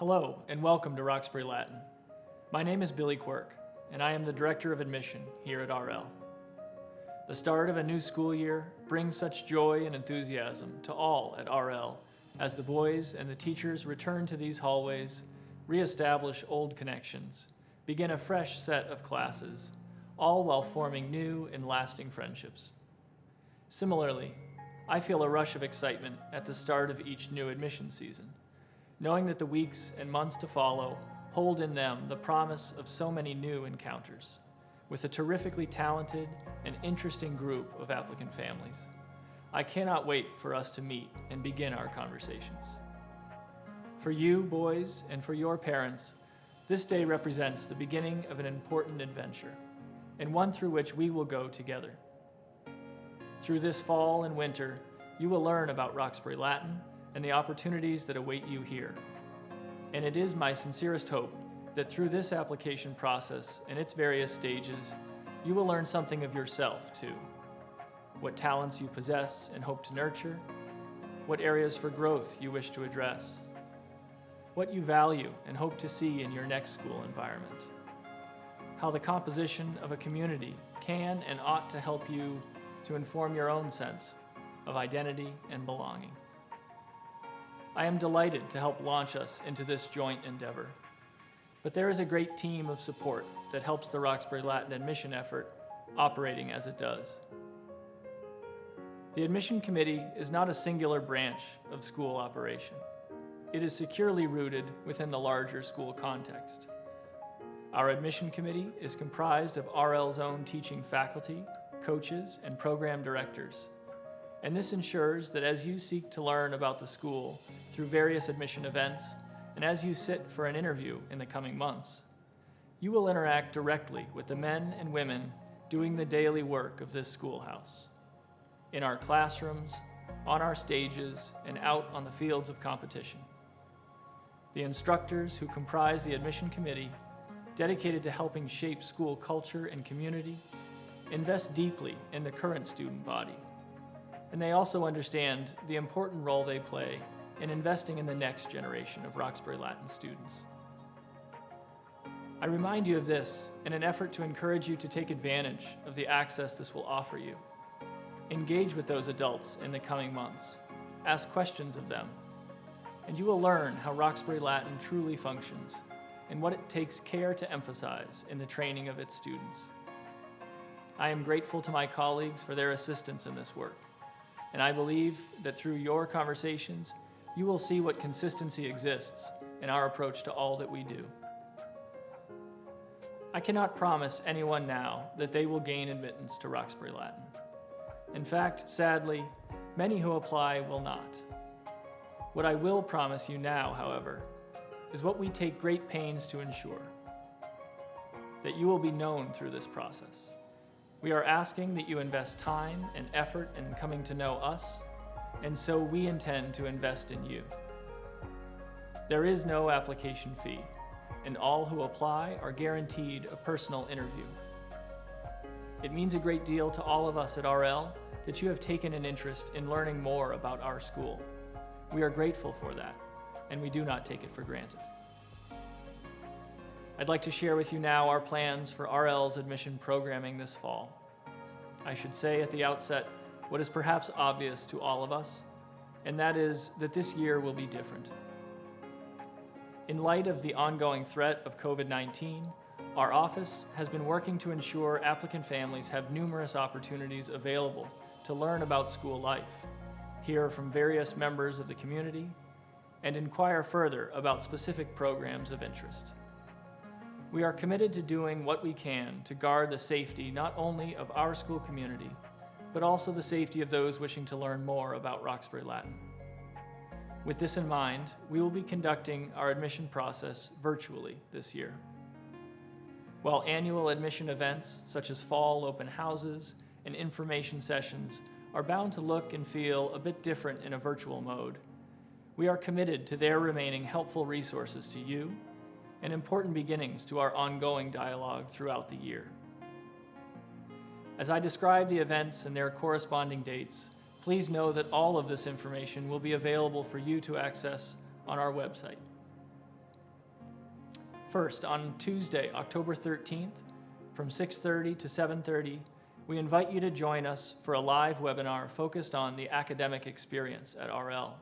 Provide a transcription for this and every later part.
Hello, and welcome to Roxbury Latin. My name is Billy Quirk, and I am the Director of Admission here at RL. The start of a new school year brings such joy and enthusiasm to all at RL as the boys and the teachers return to these hallways, reestablish old connections, begin a fresh set of classes, all while forming new and lasting friendships. Similarly, I feel a rush of excitement at the start of each new admission season, knowing that the weeks and months to follow hold in them the promise of so many new encounters, with a terrifically talented and interesting group of applicant families. I cannot wait for us to meet and begin our conversations. For you, boys, and for your parents, this day represents the beginning of an important adventure, and one through which we will go together. Through this fall and winter, you will learn about Roxbury Latin and the opportunities that await you here. And it is my sincerest hope that through this application process and its various stages, you will learn something of yourself too. What talents you possess and hope to nurture, what areas for growth you wish to address, what you value and hope to see in your next school environment, how the composition of a community can and ought to help you to inform your own sense of identity and belonging. I am delighted to help launch us into this joint endeavor, but there is a great team of support that helps the Roxbury Latin admission effort operating as it does. The admission committee is not a singular branch of school operation. It is securely rooted within the larger school context. Our admission committee is comprised of RL's own teaching faculty, coaches, and program directors. And this ensures that as you seek to learn about the school through various admission events, and as you sit for an interview in the coming months, you will interact directly with the men and women doing the daily work of this schoolhouse, in our classrooms, on our stages, and out on the fields of competition. The instructors who comprise the admission committee, dedicated to helping shape school culture and community, invest deeply in the current student body, and they also understand the important role they play in investing in the next generation of Roxbury Latin students. I remind you of this in an effort to encourage you to take advantage of the access this will offer you. Engage with those adults in the coming months. Ask questions of them, and you will learn how Roxbury Latin truly functions and what it takes care to emphasize in the training of its students. I am grateful to my colleagues for their assistance in this work, and I believe that through your conversations, you will see what consistency exists in our approach to all that we do. I cannot promise anyone now that they will gain admittance to Roxbury Latin. In fact, sadly, many who apply will not. What I will promise you now, however, is what we take great pains to ensure: that you will be known through this process. We are asking that you invest time and effort in coming to know us, and so we intend to invest in you. There is no application fee, and all who apply are guaranteed a personal interview. It means a great deal to all of us at RL that you have taken an interest in learning more about our school. We are grateful for that, and we do not take it for granted. I'd like to share with you now our plans for RL's admission programming this fall. I should say at the outset what is perhaps obvious to all of us, and that is that this year will be different. In light of the ongoing threat of COVID-19, our office has been working to ensure applicant families have numerous opportunities available to learn about school life, hear from various members of the community, and inquire further about specific programs of interest. We are committed to doing what we can to guard the safety not only of our school community, but also the safety of those wishing to learn more about Roxbury Latin. With this in mind, we will be conducting our admission process virtually this year. While annual admission events such as fall open houses and information sessions are bound to look and feel a bit different in a virtual mode, we are committed to their remaining helpful resources to you and important beginnings to our ongoing dialogue throughout the year. As I describe the events and their corresponding dates, please know that all of this information will be available for you to access on our website. First, on Tuesday, October 13th, from 6:30 to 7:30, we invite you to join us for a live webinar focused on the academic experience at RL.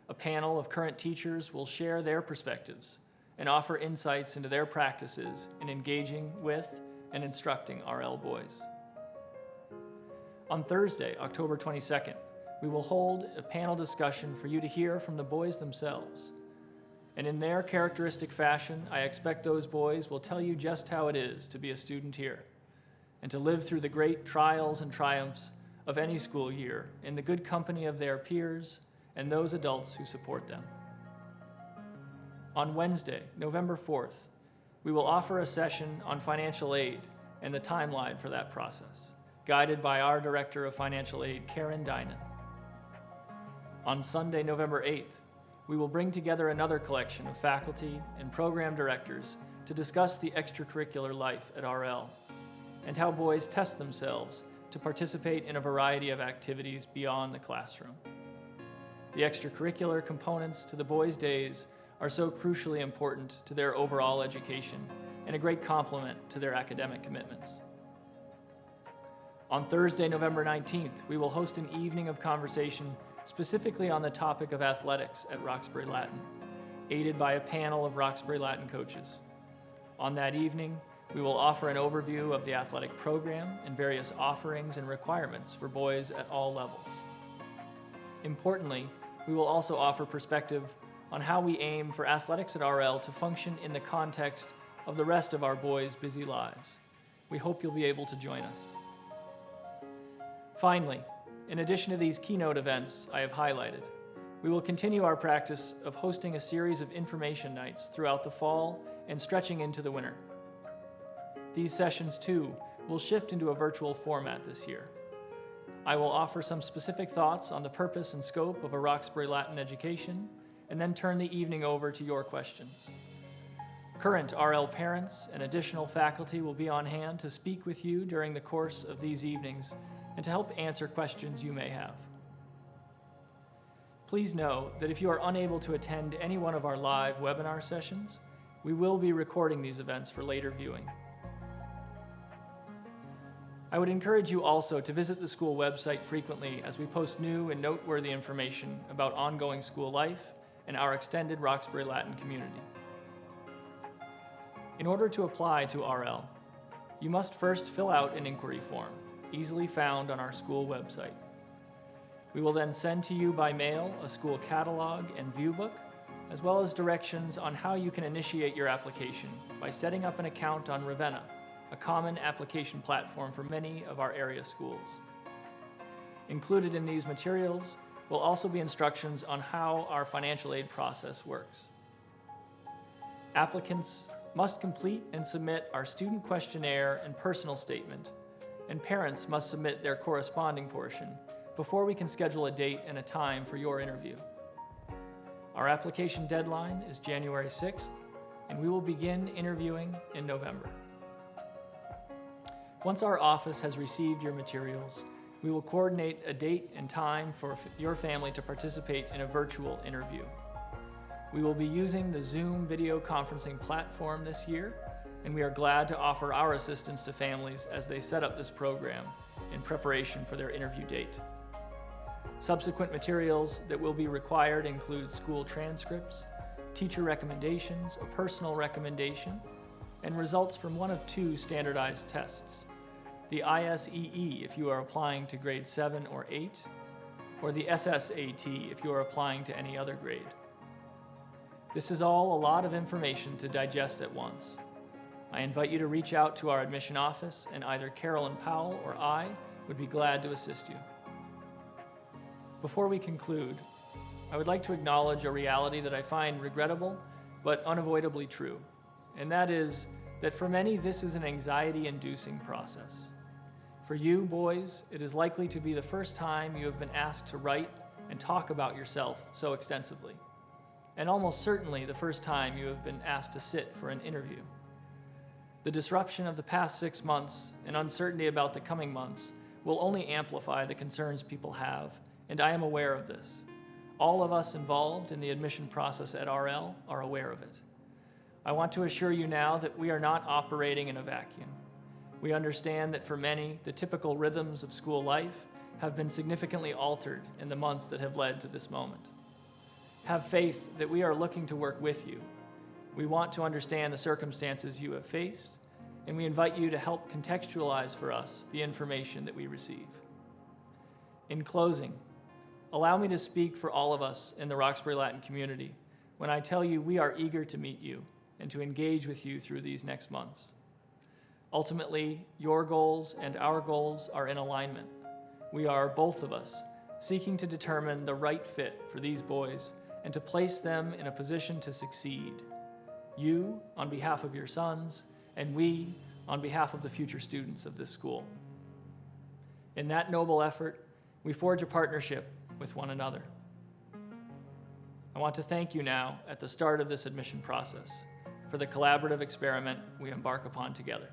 A panel of current teachers will share their perspectives and offer insights into their practices in engaging with and instructing RL boys. On Thursday, October 22nd, we will hold a panel discussion for you to hear from the boys themselves. And in their characteristic fashion, I expect those boys will tell you just how it is to be a student here and to live through the great trials and triumphs of any school year in the good company of their peers and those adults who support them. On Wednesday, November 4th, we will offer a session on financial aid and the timeline for that process, guided by our Director of Financial Aid, Dinon. On Sunday, November 8th, we will bring together another collection of faculty and program directors to discuss the extracurricular life at RL and how boys test themselves to participate in a variety of activities beyond the classroom. The extracurricular components to the boys' days are so crucially important to their overall education and a great complement to their academic commitments. On Thursday, November 19th, we will host an evening of conversation specifically on the topic of athletics at Roxbury Latin, aided by a panel of Roxbury Latin coaches. On that evening, we will offer an overview of the athletic program and various offerings and requirements for boys at all levels. Importantly, we will also offer perspective on how we aim for athletics at RL to function in the context of the rest of our boys' busy lives. We hope you'll be able to join us. Finally, in addition to these keynote events I have highlighted, we will continue our practice of hosting a series of information nights throughout the fall and stretching into the winter. These sessions, too, will shift into a virtual format this year. I will offer some specific thoughts on the purpose and scope of a Roxbury Latin education, and then turn the evening over to your questions. Current RL parents and additional faculty will be on hand to speak with you during the course of these evenings and to help answer questions you may have. Please know that if you are unable to attend any one of our live webinar sessions, we will be recording these events for later viewing. I would encourage you also to visit the school website frequently as we post new and noteworthy information about ongoing school life and our extended Roxbury Latin community. In order to apply to RL, you must first fill out an inquiry form, easily found on our school website. We will then send to you by mail a school catalog and view book, as well as directions on how you can initiate your application by setting up an account on Ravenna, a common application platform for many of our area schools. Included in these materials will also be instructions on how our financial aid process works. Applicants must complete and submit our student questionnaire and personal statement, and parents must submit their corresponding portion before we can schedule a date and a time for your interview. Our application deadline is January 6th, and we will begin interviewing in November. Once our office has received your materials, we will coordinate a date and time for your family to participate in a virtual interview. We will be using the Zoom video conferencing platform this year, and we are glad to offer our assistance to families as they set up this program in preparation for their interview date. Subsequent materials that will be required include school transcripts, teacher recommendations, a personal recommendation, and results from one of two standardized tests: the ISEE if you are applying to grade 7 or 8, or the SSAT if you are applying to any other grade. This is all a lot of information to digest at once. I invite you to reach out to our admission office, and either Carolyn Powell or I would be glad to assist you. Before we conclude, I would like to acknowledge a reality that I find regrettable but unavoidably true, and that is that for many this is an anxiety-inducing process. For you, boys, it is likely to be the first time you have been asked to write and talk about yourself so extensively, and almost certainly the first time you have been asked to sit for an interview. The disruption of the past 6 months and uncertainty about the coming months will only amplify the concerns people have, and I am aware of this. All of us involved in the admission process at RL are aware of it. I want to assure you now that we are not operating in a vacuum. We understand that for many, the typical rhythms of school life have been significantly altered in the months that have led to this moment. Have faith that we are looking to work with you. We want to understand the circumstances you have faced, and we invite you to help contextualize for us the information that we receive. In closing, allow me to speak for all of us in the Roxbury Latin community when I tell you we are eager to meet you and to engage with you through these next months. Ultimately, your goals and our goals are in alignment. We are, both of us, seeking to determine the right fit for these boys and to place them in a position to succeed. You, on behalf of your sons, and we, on behalf of the future students of this school. In that noble effort, we forge a partnership with one another. I want to thank you now, at the start of this admission process, for the collaborative experiment we embark upon together.